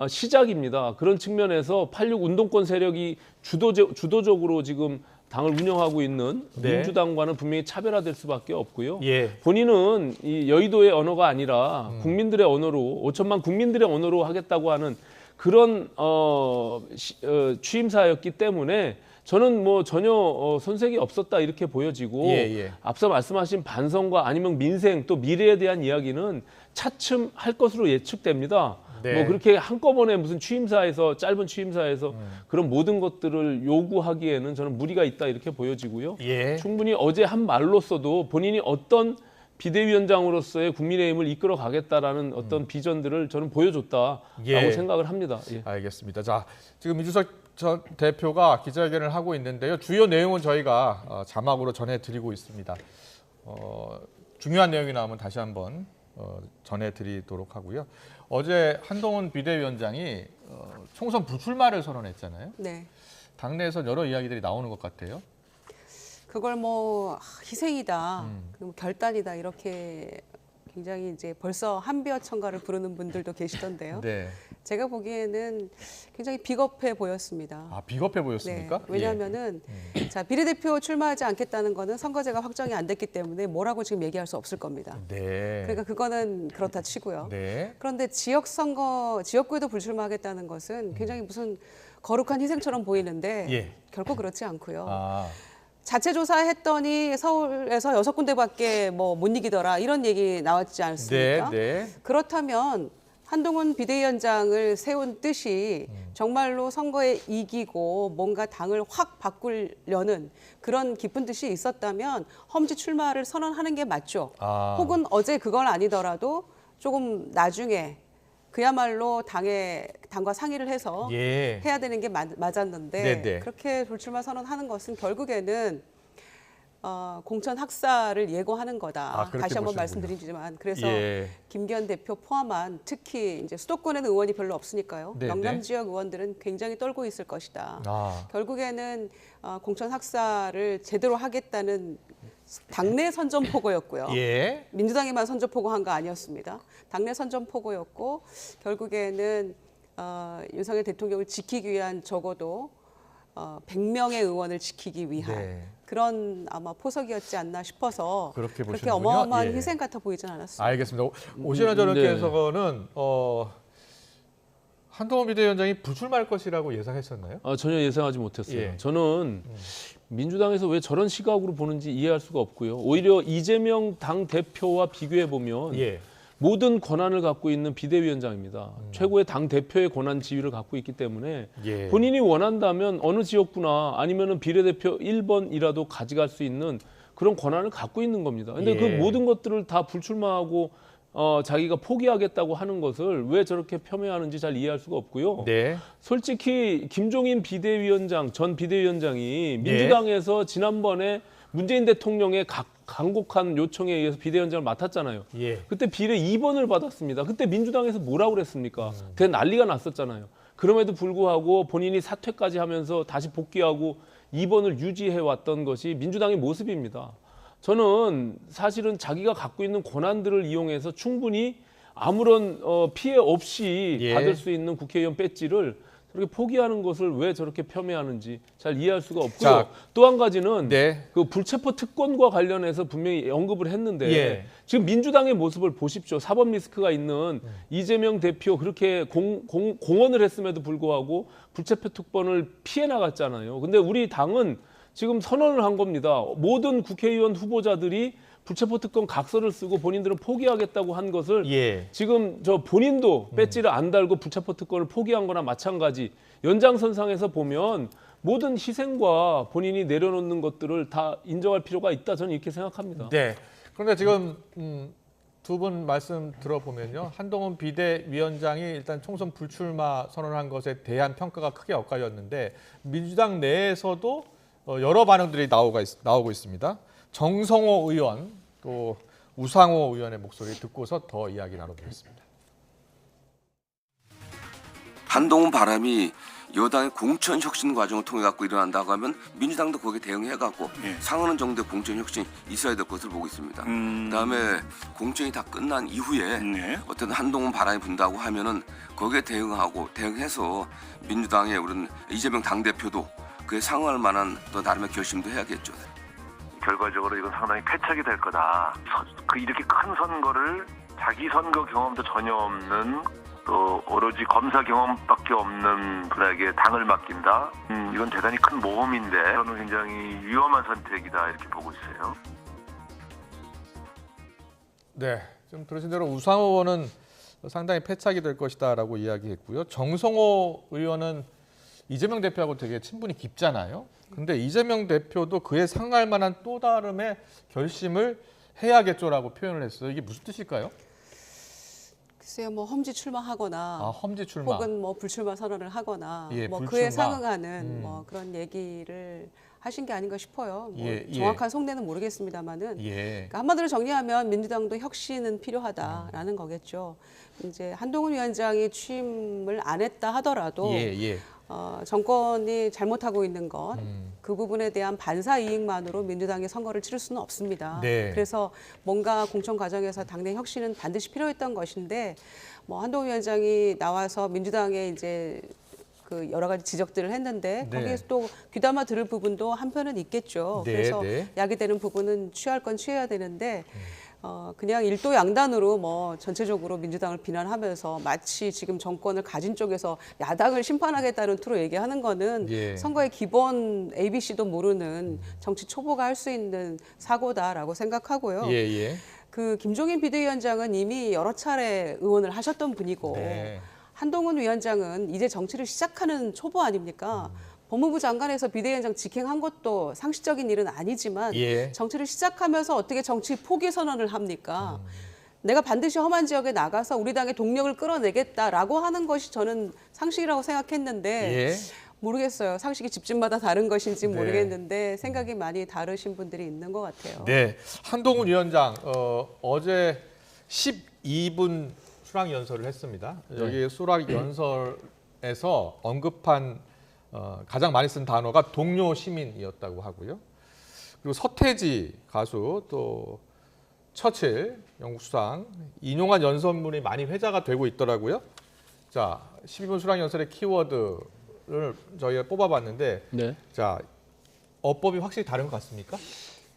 시작입니다. 그런 측면에서 86 운동권 세력이 주도적으로 지금 당을 운영하고 있는 네. 민주당과는 분명히 차별화될 수밖에 없고요. 예. 본인은 이 여의도의 언어가 아니라 국민들의 언어로 5천만 국민들의 언어로 하겠다고 하는 그런 취임사였기 때문에 저는 뭐 전혀 손색이 없었다 이렇게 보여지고 예. 앞서 말씀하신 반성과 아니면 민생 또 미래에 대한 이야기는 차츰 할 것으로 예측됩니다. 네. 뭐 그렇게 한꺼번에 무슨 취임사에서 짧은 취임사에서 그런 모든 것들을 요구하기에는 저는 무리가 있다 이렇게 보여지고요. 예. 충분히 어제 한 말로서도 본인이 어떤 비대위원장으로서의 국민의힘을 이끌어 가겠다라는 어떤 비전들을 저는 보여줬다라고 예. 생각을 합니다. 예. 알겠습니다. 자, 지금 이준석 전 대표가 기자회견을 하고 있는데요. 주요 내용은 저희가 자막으로 전해드리고 있습니다. 중요한 내용이 나오면 다시 한번 전해드리도록 하고요. 어제 한동훈 비대위원장이 총선 불출마를 선언했잖아요. 네. 당내에서 여러 이야기들이 나오는 것 같아요. 그걸 뭐 희생이다, 그리고 결단이다 이렇게 굉장히 이제 벌써 한비어천가를 부르는 분들도 계시던데요. 네. 제가 보기에는 굉장히 비겁해 보였습니다. 아, 비겁해 보였습니까? 네, 왜냐하면은 자 비례대표 출마하지 않겠다는 거는 선거제가 확정이 안 됐기 때문에 뭐라고 지금 얘기할 수 없을 겁니다. 네. 그러니까 그거는 그렇다 치고요. 네. 그런데 지역구에도 불출마하겠다는 것은 굉장히 무슨 거룩한 희생처럼 보이는데 예. 결코 그렇지 않고요. 아, 자체 조사했더니 서울에서 6군데밖에 뭐 못 이기더라 이런 얘기 나왔지 않습니까? 네. 그렇다면 한동훈 비대위원장을 세운 뜻이 정말로 선거에 이기고 뭔가 당을 확 바꾸려는 그런 깊은 뜻이 있었다면 험지 출마를 선언하는 게 맞죠. 혹은 어제 그건 아니더라도 조금 나중에 그야말로 당과 상의를 해서 해야 되는 게 맞았는데 네네. 그렇게 불출마 선언하는 것은 결국에는 공천 학살을 예고하는 거다. 그렇게 다시 한번 보시는군요. 말씀드리지만 그래서 예. 김기현 대표 포함한 특히 이제 수도권에는 의원이 별로 없으니까요. 네, 영남 네. 지역 의원들은 굉장히 떨고 있을 것이다. 아, 결국에는 공천 학살을 제대로 하겠다는 당내 선전포고였고요. 예. 민주당에만 선전포고한 거 아니었습니다. 당내 선전포고였고 결국에는 윤석열 대통령을 지키기 위한 적어도 100명의 의원을 지키기 위한 네. 그런 아마 포석이었지 않나 싶어서 그렇게 그렇게 보시는군요. 어마어마한 예. 희생 같아 보이진 않았습니다. 알겠습니다. 오신환 전원께서는 한동훈 비대위원장이 불출마할 것이라고 예상했었나요? 전혀 예상하지 못했어요. 예. 저는 민주당에서 왜 저런 시각으로 보는지 이해할 수가 없고요. 오히려 이재명 당 대표와 비교해 보면 예. 모든 권한을 갖고 있는 비대위원장입니다. 최고의 당 대표의 권한 지위를 갖고 있기 때문에 예. 본인이 원한다면 어느 지역구나 아니면은 비례대표 1번이라도 가져갈 수 있는 그런 권한을 갖고 있는 겁니다. 근데 예. 그 모든 것들을 다 불출마하고 자기가 포기하겠다고 하는 것을 왜 저렇게 폄훼하는지 잘 이해할 수가 없고요. 네. 솔직히 김종인 비대위원장, 전 비대위원장이 민주당에서 지난번에 문재인 대통령의 간곡한 요청에 의해서 비대위원장을 맡았잖아요. 예. 그때 비례 2번을 받았습니다. 그때 민주당에서 뭐라고 그랬습니까? 그때 난리가 났었잖아요. 그럼에도 불구하고 본인이 사퇴까지 하면서 다시 복귀하고 2번을 유지해 왔던 것이 민주당의 모습입니다. 저는 사실은 자기가 갖고 있는 권한들을 이용해서 충분히 아무런 피해 없이 예. 받을 수 있는 국회의원 배지를 저렇게 포기하는 것을 왜 저렇게 폄훼하는지 잘 이해할 수가 없고요. 자, 또 한 가지는 네. 그 불체포 특권과 관련해서 분명히 언급을 했는데 예. 지금 민주당의 모습을 보십시오. 사법 리스크가 있는 이재명 대표 그렇게 공언을 했음에도 불구하고 불체포 특권을 피해 나갔잖아요. 근데 우리 당은 지금 선언을 한 겁니다. 모든 국회의원 후보자들이 불체포 특권 각서를 쓰고 본인들은 포기하겠다고 한 것을 예. 지금 저 본인도 배지를 안 달고 불체포 특권을 포기한 거나 마찬가지. 연장선상에서 보면 모든 희생과 본인이 내려놓는 것들을 다 인정할 필요가 있다. 저는 이렇게 생각합니다. 네. 그런데 지금 두 분 말씀 들어보면요. 한동훈 비대위원장이 일단 총선 불출마 선언한 것에 대한 평가가 크게 엇갈렸는데 민주당 내에서도 여러 반응들이 나오고 있습니다. 정성호 의원 또 우상호 의원의 목소리 듣고서 더 이야기 나눠보겠습니다. 한동훈 바람이 여당의 공천 혁신 과정을 통해 갖고 일어난다고 하면 민주당도 거기에 대응해 갖고 상하는 정도의 공천 혁신이 있어야 될 것을 보고 있습니다. 그다음에 공천이 다 끝난 이후에 어떤 한동훈 바람이 분다고 하면은 거기에 대응해서 민주당의 우리는 이재명 당대표도 그에 상응할 만한 또 나름의 결심도 해야겠죠. 결과적으로 이건 상당히 패착이 될 거다. 이렇게 큰 선거를 자기 선거 경험도 전혀 없는 또 오로지 검사 경험밖에 없는 분에게 당을 맡긴다. 이건 대단히 큰 모험인데 저는 굉장히 위험한 선택이다 이렇게 보고 있어요. 네, 좀 들으신 대로 우상호 의원은 상당히 패착이 될 것이다라고 이야기했고요. 정성호 의원은 이재명 대표하고 되게 친분이 깊잖아요. 근데 이재명 대표도 그에 상응할 만한 또 다름의 결심을 해야겠죠라고 표현을 했어요. 이게 무슨 뜻일까요? 글쎄요, 뭐 험지 출마하거나 험지 출마. 혹은 뭐 불출마 선언을 하거나 예, 뭐 불출마. 그에 상응하는 뭐 그런 얘기를 하신 게 아닌가 싶어요. 뭐 예, 예. 정확한 속내는 모르겠습니다만은 예. 그러니까 한마디로 정리하면 민주당도 혁신은 필요하다라는 거겠죠. 이제 한동훈 위원장이 취임을 안 했다 하더라도 예. 정권이 잘못하고 있는 것, 그 부분에 대한 반사 이익만으로 민주당이 선거를 치를 수는 없습니다. 네. 그래서 뭔가 공천 과정에서 당내 혁신은 반드시 필요했던 것인데, 뭐 한동훈 위원장이 나와서 민주당에 이제 그 여러 가지 지적들을 했는데 네. 거기에서 또 귀담아 들을 부분도 한편은 있겠죠. 네, 그래서 네. 약이 되는 부분은 취할 건 취해야 되는데. 그냥 일도 양단으로 뭐 전체적으로 민주당을 비난하면서 마치 지금 정권을 가진 쪽에서 야당을 심판하겠다는 투로 얘기하는 거는 예. 선거의 기본 ABC도 모르는 정치 초보가 할 수 있는 사고다라고 생각하고요. 예. 그 김종인 비대위원장은 이미 여러 차례 의원을 하셨던 분이고 네. 한동훈 위원장은 이제 정치를 시작하는 초보 아닙니까? 법무부 장관에서 비대위원장 직행한 것도 상식적인 일은 아니지만 예. 정치를 시작하면서 어떻게 정치 포기 선언을 합니까? 내가 반드시 험한 지역에 나가서 우리 당의 동력을 끌어내겠다라고 하는 것이 저는 상식이라고 생각했는데 예. 모르겠어요. 상식이 집집마다 다른 것인지 네. 모르겠는데 생각이 많이 다르신 분들이 있는 것 같아요. 네, 한동훈 위원장 어제 12분 수락 연설을 했습니다. 여기 수락 연설에서 언급한 가장 많이 쓴 단어가 동료 시민이었다고 하고요. 그리고 서태지 가수 또 처칠 영국 수상 인용한 연설문이 많이 회자가 되고 있더라고요. 자, 12분 수락 연설의 키워드를 저희가 뽑아봤는데, 네. 자, 어법이 확실히 다른 것 같습니까?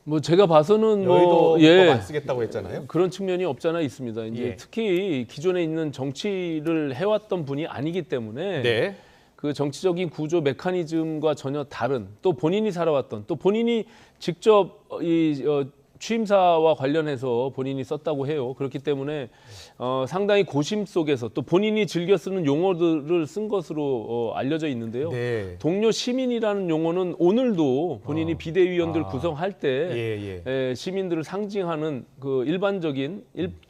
뭐 제가 봐서는 여의도 예. 안 쓰겠다고 했잖아요. 그런 측면이 없잖아 있습니다. 이제 예. 특히 기존에 있는 정치를 해왔던 분이 아니기 때문에 네. 그 정치적인 구조 메커니즘과 전혀 다른 또 본인이 살아왔던 또 본인이 직접 취임사와 관련해서 본인이 썼다고 해요. 그렇기 때문에 상당히 고심 속에서 또 본인이 즐겨 쓰는 용어들을 쓴 것으로 알려져 있는데요. 네. 동료 시민이라는 용어는 오늘도 본인이 비대위원들 구성할 때 시민들을 상징하는 그 일반적인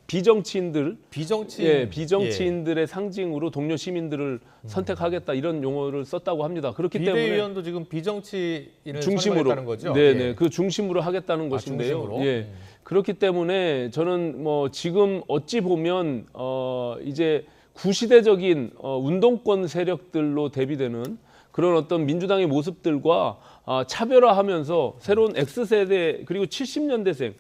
비정치인들, 비정치인들의 상징으로 동료 시민들을 선택하겠다 이런 용어를 썼다고 합니다. 그렇기 비대위원도 지금 비정치인을 중심으로 선임하겠다는 거죠? 네네 그 중심으로 하겠다는 것인데요. 중심으로? 예. 그렇기 때문에 저는 뭐 지금 어찌 보면 이제 구시대적인 운동권 세력들로 대비되는 그런 어떤 민주당의 모습들과 차별화하면서 새로운 X세대 그리고 70년대,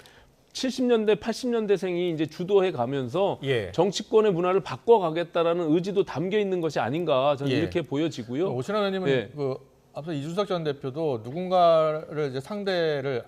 80년대생이 이제 주도해 가면서 정치권의 문화를 바꿔가겠다라는 의지도 담겨 있는 것이 아닌가 저는 이렇게 보여지고요. 오신환 의원님은 앞서 이준석 전 대표도 누군가를 이제 상대를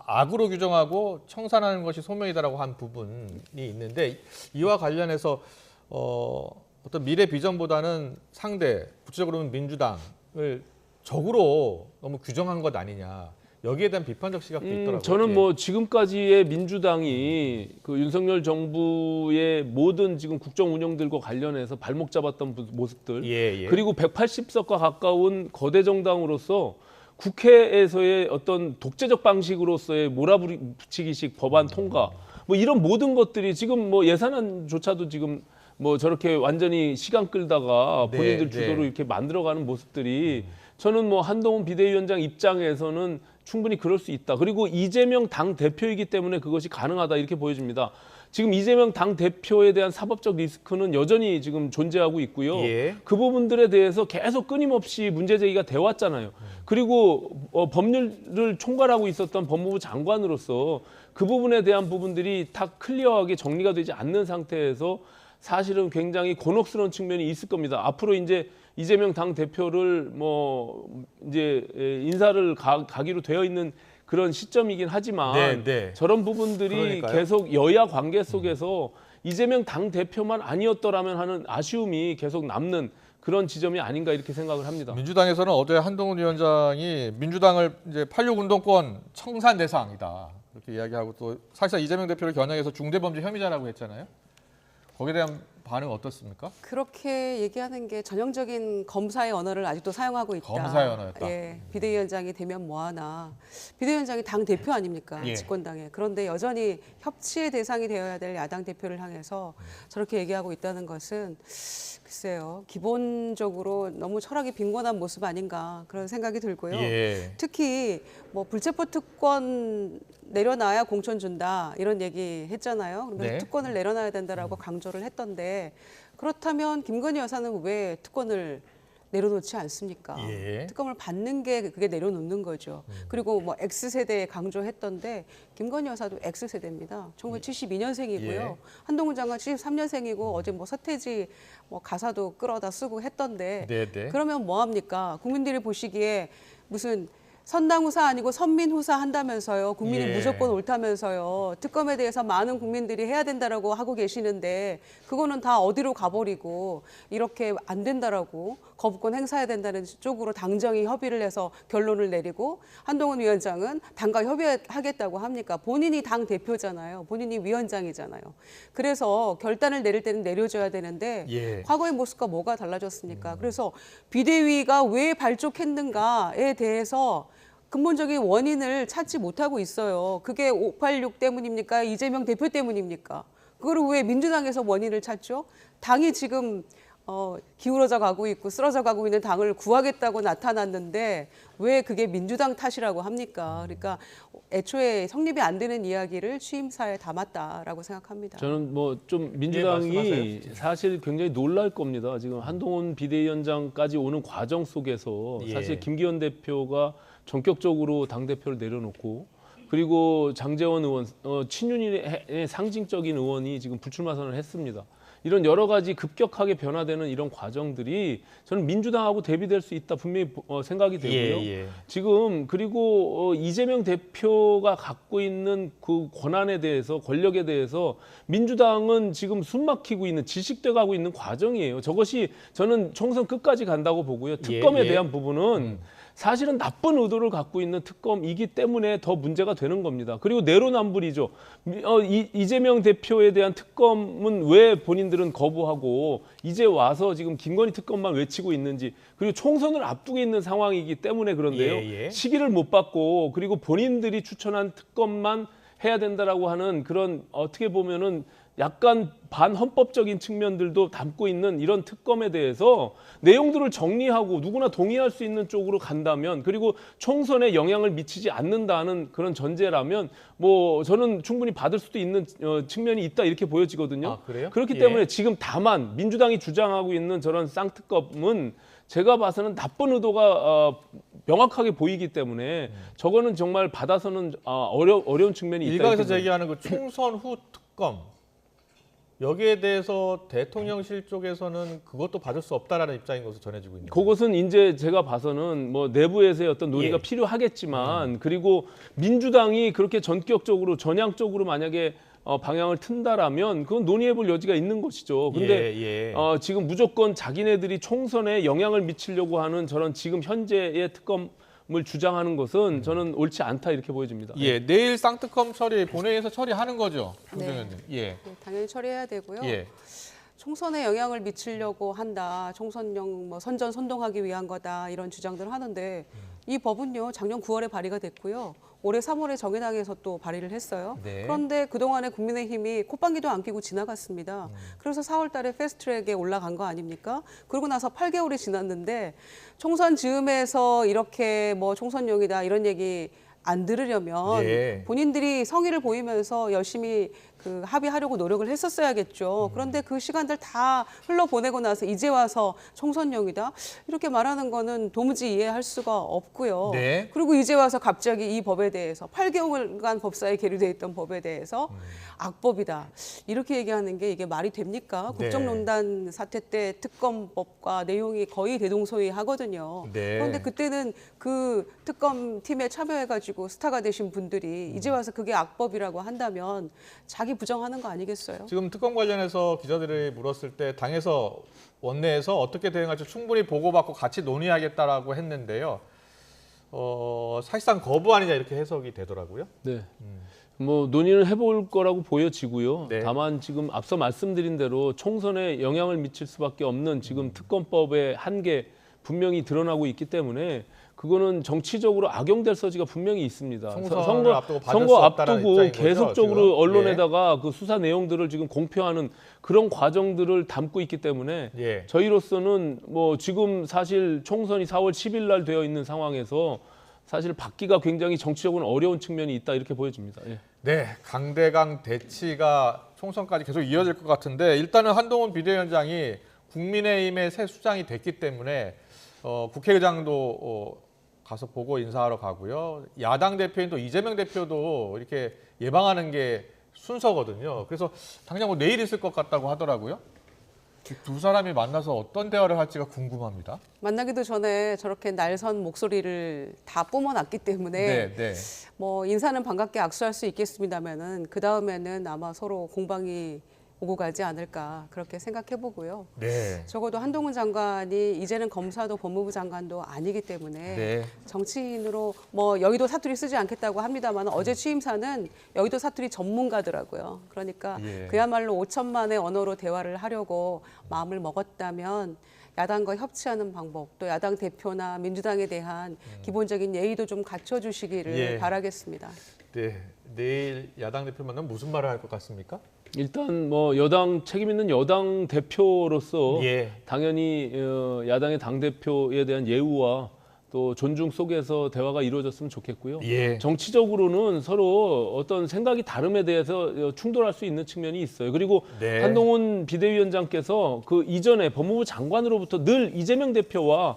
악으로 규정하고 청산하는 것이 소명이다라고 한 부분이 있는데 이와 관련해서 어떤 미래 비전보다는 상대, 구체적으로는 민주당을 적으로 너무 규정한 것 아니냐. 여기에 대한 비판적 시각도 있더라고요. 저는 뭐 지금까지의 민주당이 그 윤석열 정부의 모든 지금 국정 운영들과 관련해서 발목 잡았던 모습들 그리고 180석과 가까운 거대 정당으로서 국회에서의 어떤 독재적 방식으로서의 몰아붙이기식 법안 통과 뭐 이런 모든 것들이 지금 뭐 예산안조차도 지금 뭐 저렇게 완전히 시간 끌다가 본인들 주도로 이렇게 만들어가는 모습들이 저는 뭐 한동훈 비대위원장 입장에서는 충분히 그럴 수 있다. 그리고 이재명 당 대표이기 때문에 그것이 가능하다 이렇게 보여집니다. 지금 이재명 당 대표에 대한 사법적 리스크는 여전히 지금 존재하고 있고요. 그 부분들에 대해서 계속 끊임없이 문제 제기가 돼 왔잖아요. 그리고 법률을 총괄하고 있었던 법무부 장관으로서 그 부분에 대한 부분들이 다 클리어하게 정리가 되지 않는 상태에서 사실은 굉장히 곤혹스러운 측면이 있을 겁니다. 앞으로 이제 이재명 당 대표를 뭐 이제 인사를 가기로 되어 있는 그런 시점이긴 하지만 저런 부분들이 계속 여야 관계 속에서 이재명 당 대표만 아니었더라면 하는 아쉬움이 계속 남는 그런 지점이 아닌가 이렇게 생각을 합니다. 민주당에서는 어제 한동훈 위원장이 민주당을 이제 86 운동권 청산 대상이다 이렇게 이야기하고 또 사실상 이재명 대표를 겨냥해서 중대범죄 혐의자라고 했잖아요. 거기에 대한 반응 어떻습니까? 그렇게 얘기하는 게 전형적인 검사의 언어를 아직도 사용하고 있다. 검사의 언어였다. 비대위원장이 되면 뭐하나. 비대위원장이 당 대표 아닙니까? 집권당에. 그런데 여전히 협치의 대상이 되어야 될 야당 대표를 향해서 저렇게 얘기하고 있다는 것은 글쎄요. 기본적으로 너무 철학이 빈곤한 모습 아닌가 그런 생각이 들고요. 특히 뭐 불체포 특권 내려놔야 공천 준다 이런 얘기 했잖아요. 그러면 특권을 내려놔야 된다라고 강조를 했던데 그렇다면 김건희 여사는 왜 특권을 내려놓지 않습니까? 특검을 받는 게 그게 내려놓는 거죠. 그리고 뭐 X세대에 강조했던데 김건희 여사도 X세대입니다. 1972년생이고요. 한동훈 장관 73년생이고 어제 뭐 서태지 뭐 가사도 끌어다 쓰고 했던데 그러면 뭐 합니까? 국민들이 보시기에 무슨 선당후사 아니고 선민후사 한다면서요. 국민이 무조건 옳다면서요. 특검에 대해서 많은 국민들이 해야 된다라고 하고 계시는데 그거는 다 어디로 가버리고 이렇게 안 된다라고 거부권 행사해야 된다는 쪽으로 당정이 협의를 해서 결론을 내리고 한동훈 위원장은 당과 협의하겠다고 합니까? 본인이 당 대표잖아요. 본인이 위원장이잖아요. 그래서 결단을 내릴 때는 내려줘야 되는데 과거의 모습과 뭐가 달라졌습니까? 그래서 비대위가 왜 발족했는가에 대해서 근본적인 원인을 찾지 못하고 있어요. 그게 586 때문입니까? 이재명 대표 때문입니까? 그걸 왜 민주당에서 원인을 찾죠? 당이 지금 기울어져 가고 있고 쓰러져 가고 있는 당을 구하겠다고 나타났는데 왜 그게 민주당 탓이라고 합니까? 그러니까 애초에 성립이 안 되는 이야기를 취임사에 담았다라고 생각합니다. 저는 뭐 좀 민주당이 말씀하세요. 사실 굉장히 놀랄 겁니다. 지금 한동훈 비대위원장까지 오는 과정 속에서 예. 사실 김기현 대표가 전격적으로 당대표를 내려놓고 그리고 장제원 의원, 친윤의 상징적인 의원이 지금 불출마 선언을 했습니다. 이런 여러 가지 급격하게 변화되는 이런 과정들이 저는 민주당하고 대비될 수 있다 분명히 생각이 되고요. 지금 그리고 이재명 대표가 갖고 있는 그 권한에 대해서 권력에 대해서 민주당은 지금 숨막히고 있는 질식돼 가고 있는 과정이에요. 저것이 저는 총선 끝까지 간다고 보고요. 특검에 대한 부분은 사실은 나쁜 의도를 갖고 있는 특검이기 때문에 더 문제가 되는 겁니다. 그리고 내로남불이죠. 이재명 대표에 대한 특검은 왜 본인들은 거부하고 이제 와서 지금 김건희 특검만 외치고 있는지, 그리고 총선을 앞두고 있는 상황이기 때문에 그런데요. 시기를 못 받고 그리고 본인들이 추천한 특검만 해야 된다라고 하는 그런 어떻게 보면은 약간 반헌법적인 측면들도 담고 있는 이런 특검에 대해서 내용들을 정리하고 누구나 동의할 수 있는 쪽으로 간다면, 그리고 총선에 영향을 미치지 않는다는 그런 전제라면 뭐 저는 충분히 받을 수도 있는 측면이 있다 이렇게 보여지거든요. 아, 그래요? 그렇기 때문에 지금 다만 민주당이 주장하고 있는 저런 쌍특검은 제가 봐서는 나쁜 의도가 명확하게 보이기 때문에 저거는 정말 받아서는 어려운 측면이 있다. 일각에서 이렇게 제기하는 그 총선 후 특검, 여기에 대해서 대통령실 쪽에서는 그것도 받을 수 없다라는 입장인 것으로 전해지고 있는 거예요. 그것은 이제 제가 봐서는 뭐 내부에서의 어떤 논의가 필요하겠지만, 그리고 민주당이 그렇게 전격적으로 전향적으로 만약에 방향을 튼다라면 그건 논의해볼 여지가 있는 것이죠. 근데 지금 무조건 자기네들이 총선에 영향을 미치려고 하는 저런 지금 현재의 특검을 주장하는 것은 저는 옳지 않다 이렇게 보여집니다. 내일 쌍특검 처리 본회의에서 처리하는 거죠, 김정현님. 네, 당연히 처리해야 되고요. 예. 총선에 영향을 미치려고 한다, 총선용 뭐 선전 선동하기 위한 거다 이런 주장들을 하는데 이 법은요 작년 9월에 발의가 됐고요. 올해 3월에 정의당에서 또 발의를 했어요. 그런데 그동안에 국민의힘이 콧방귀도 안 끼고 지나갔습니다. 그래서 4월 달에 패스트트랙에 올라간 거 아닙니까? 그러고 나서 8개월이 지났는데 총선 즈음에서 이렇게 뭐 총선용이다 이런 얘기 안 들으려면 본인들이 성의를 보이면서 열심히 그 합의하려고 노력을 했었어야겠죠. 그런데 그 시간들 다 흘러보내고 나서 이제 와서 총선용이다 이렇게 말하는 거는 도무지 이해할 수가 없고요. 그리고 이제 와서 갑자기 이 법에 대해서 8개월간 법사에 계류돼 있던 법에 대해서 악법이다 이렇게 얘기하는 게 이게 말이 됩니까? 국정농단 사태 때 특검법과 내용이 거의 대동소이하거든요. 그런데 그때는 그 특검 팀에 참여해가지고 스타가 되신 분들이 이제 와서 그게 악법이라고 한다면 자기 부정하는 거 아니겠어요? 지금 특검 관련해서 기자들이 물었을 때 당에서 원내에서 어떻게 대응할지 충분히 보고받고 같이 논의하겠다라고 했는데요. 사실상 거부 아니냐 이렇게 해석이 되더라고요. 네. 뭐 논의를 해볼 거라고 보여지고요. 다만 지금 앞서 말씀드린 대로 총선에 영향을 미칠 수밖에 없는 지금 특검법의 한계 분명히 드러나고 있기 때문에 그거는 정치적으로 악용될 소지가 분명히 있습니다. 선거 선거 앞두고 계속적으로 언론에다가 그 수사 내용들을 지금 공표하는 그런 과정들을 담고 있기 때문에 저희로서는 뭐 지금 사실 총선이 4월 10일 날 되어 있는 상황에서 사실 받기가 굉장히 정치적으로 어려운 측면이 있다 이렇게 보여집니다. 네, 강대강 대치가 총선까지 계속 이어질 것 같은데 일단은 한동훈 비대위원장이 국민의힘의 새 수장이 됐기 때문에 국회의장도 가서 보고 인사하러 가고요. 야당 대표인 또 이재명 대표도 이렇게 예방하는 게 순서거든요. 그래서 당장 뭐 내일 있을 것 같다고 하더라고요. 두 사람이 만나서 어떤 대화를 할지가 궁금합니다. 만나기도 전에 저렇게 날선 목소리를 다 뿜어놨기 때문에 뭐 인사는 반갑게 악수할 수 있겠습니다만은 그 다음에는 아마 서로 공방이 오고 가지 않을까 그렇게 생각해 보고요. 적어도 한동훈 장관이 이제는 검사도 법무부 장관도 아니기 때문에 정치인으로 뭐 여의도 사투리 쓰지 않겠다고 합니다만 어제 취임사는 여의도 사투리 전문가더라고요. 그러니까 그야말로 5천만의 언어로 대화를 하려고 마음을 먹었다면 야당과 협치하는 방법, 또 야당 대표나 민주당에 대한 기본적인 예의도 좀 갖춰주시기를 바라겠습니다. 내일 야당 대표 만나면 무슨 말을 할 것 같습니까? 일단 뭐 여당 책임 있는 여당 대표로서 예. 당연히 야당의 당 대표에 대한 예우와 또 존중 속에서 대화가 이루어졌으면 좋겠고요. 예. 정치적으로는 서로 어떤 생각이 다름에 대해서 충돌할 수 있는 측면이 있어요. 그리고 네. 한동훈 비대위원장께서 그 이전에 법무부 장관으로부터 늘 이재명 대표와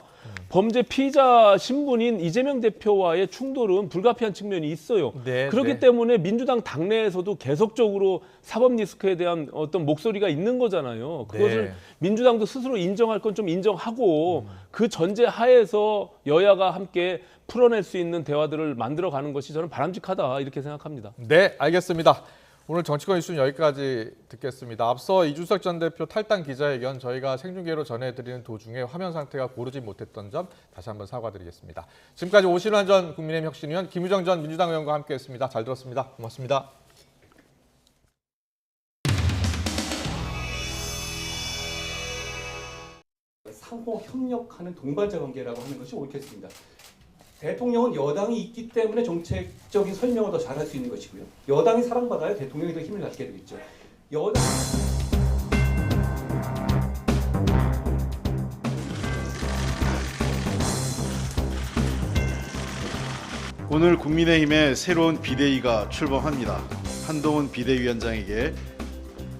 범죄 피의자 신분인 이재명 대표와의 충돌은 불가피한 측면이 있어요. 네, 그렇기 네. 때문에 민주당 당내에서도 계속적으로 사법 리스크에 대한 어떤 목소리가 있는 거잖아요. 그것을 네. 민주당도 스스로 인정할 건 좀 인정하고 그 전제 하에서 여야가 함께 풀어낼 수 있는 대화들을 만들어가는 것이 저는 바람직하다 이렇게 생각합니다. 네, 알겠습니다. 오늘 정치권 이슈는 여기까지 듣겠습니다. 앞서 이준석 전 대표 탈당 기자회견 저희가 생중계로 전해드리는 도중에 화면 상태가 고르지 못했던 점 다시 한번 사과드리겠습니다. 지금까지 오신환 전 국민의힘 혁신위원, 김유정 전 민주당 의원과 함께했습니다. 잘 들었습니다. 고맙습니다. 상호 협력하는 동반자 관계라고 하는 것이 옳겠습니다. 대통령은 여당이 있기 때문에 정책적인 설명을 더 잘할 수 있는 것이고요. 여당이 사랑받아야 대통령이 더 힘을 갖게 되겠죠. 여당... 오늘 국민의힘의 새로운 비대위가 출범합니다. 한동훈 비대위원장에게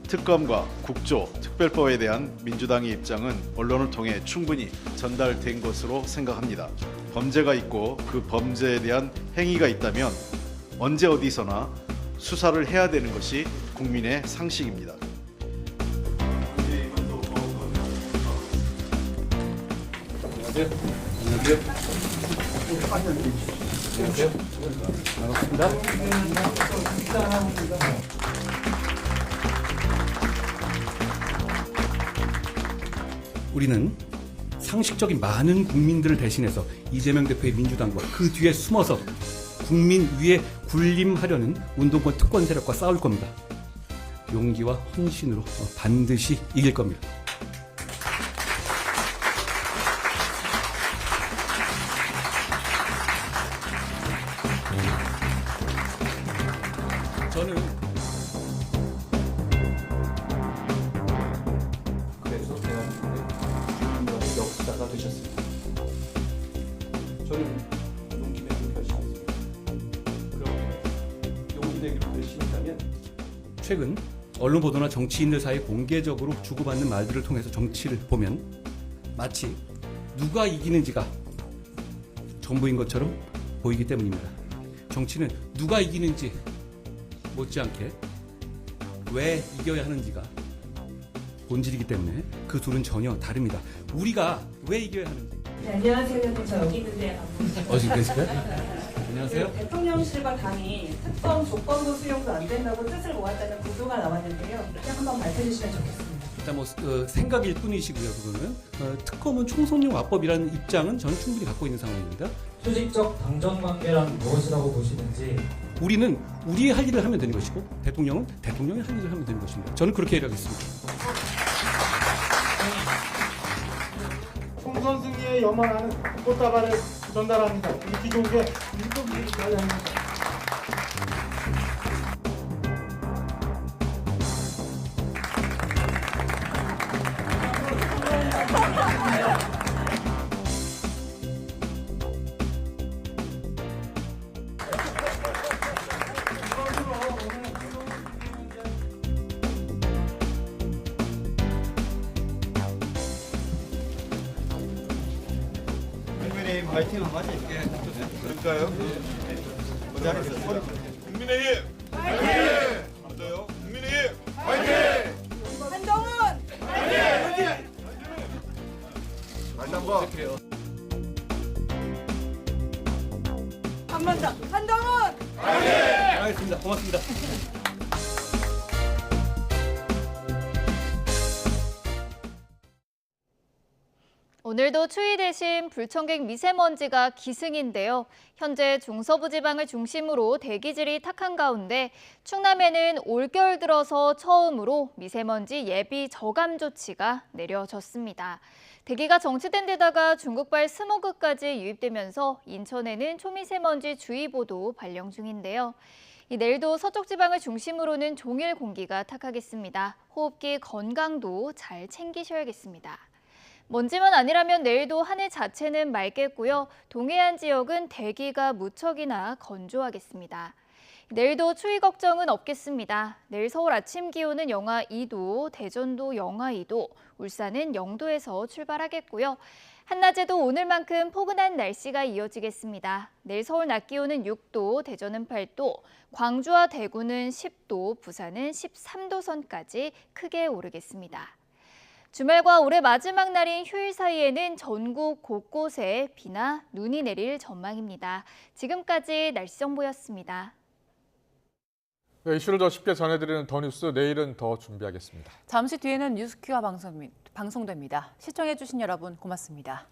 특검과 국조, 특별법에 대한 민주당의 입장은 언론을 통해 충분히 전달된 것으로 생각합니다. 범죄가 있고 그 범죄에 대한 행위가 있다면 언제 어디서나 수사를 해야 되는 것이 국민의 상식입니다. 안녕하세요. 안녕하세요. 반갑습니다. 우리는 상식적인 많은 국민들을 대신해서 이재명 대표의 민주당과 그 뒤에 숨어서 국민 위에 군림하려는 운동권 특권 세력과 싸울 겁니다. 용기와 헌신으로 반드시 이길 겁니다. 저는 그래서 대한민국의 주인공의 역사가 되셨습니다. 저는 용기 내기로 결심했습니다. 그렇게 용기 내기로 결심했다면 최근 언론 보도나 정치인들 사이에 공개적으로 주고받는 말들을 통해서 정치를 보면 마치 누가 이기는지가 전부인 것처럼 보이기 때문입니다. 정치는 누가 이기는지 못지않게 왜 이겨야 하는지가 본질이기 때문에 그 둘은 전혀 다릅니다. 우리가 왜 이겨야 하는지. 네, 안녕하세요. 저 여기 있는데 지금 계실까요? 안녕하세요. 대통령실과 당이 특검 조건부 수용도 안 된다고 뜻을 모았다는 보도가 나왔는데요. 그냥 한번 밝혀주시면 좋겠습니다. 일단 뭐 생각일 뿐이시고요. 그거는 특검은 총선용 와법이라는 입장은 저는 충분히 갖고 있는 상황입니다. 수직적 당정 관계란 무엇이라고 보시는지. 우리는 우리의 할 일을 하면 되는 것이고 대통령은 대통령의 할 일을 하면 되는 것입니다. 저는 그렇게 일하겠습니다. 총선 승리에 염원하는 꽃다발을 전달합니다. 이 기록에 일곱이 달려있습니다. 국민의힘 화이팅 한마디. 그럴까요? 국민의힘 화이팅! 맞아요. 국민의힘 화이팅! 한동훈! 화이팅! 다시 한번. 한 번 더. 한동훈! 알겠습니다. 고맙습니다. 오늘도 추위 대신 불청객 미세먼지가 기승인데요. 현재 중서부 지방을 중심으로 대기질이 탁한 가운데 충남에는 올겨울 들어서 처음으로 미세먼지 예비 저감 조치가 내려졌습니다. 대기가 정체된 데다가 중국발 스모그까지 유입되면서 인천에는 초미세먼지 주의보도 발령 중인데요. 내일도 서쪽 지방을 중심으로는 종일 공기가 탁하겠습니다. 호흡기 건강도 잘 챙기셔야겠습니다. 먼지만 아니라면 내일도 하늘 자체는 맑겠고요. 동해안 지역은 대기가 무척이나 건조하겠습니다. 내일도 추위 걱정은 없겠습니다. 내일 서울 아침 기온은 영하 2도, 대전도 영하 2도, 울산은 0도에서 출발하겠고요. 한낮에도 오늘만큼 포근한 날씨가 이어지겠습니다. 내일 서울 낮 기온은 6도, 대전은 8도, 광주와 대구는 10도, 부산은 13도 선까지 크게 오르겠습니다. 주말과 올해 마지막 날인 휴일 사이에는 전국 곳곳에 비나 눈이 내릴 전망입니다. 지금까지 날씨 정보였습니다. 네, 이슈를 더 쉽게 전해드리는 더 뉴스 내일은 더 준비하겠습니다. 잠시 뒤에는 뉴스큐가 방송됩니다. 시청해주신 여러분 고맙습니다.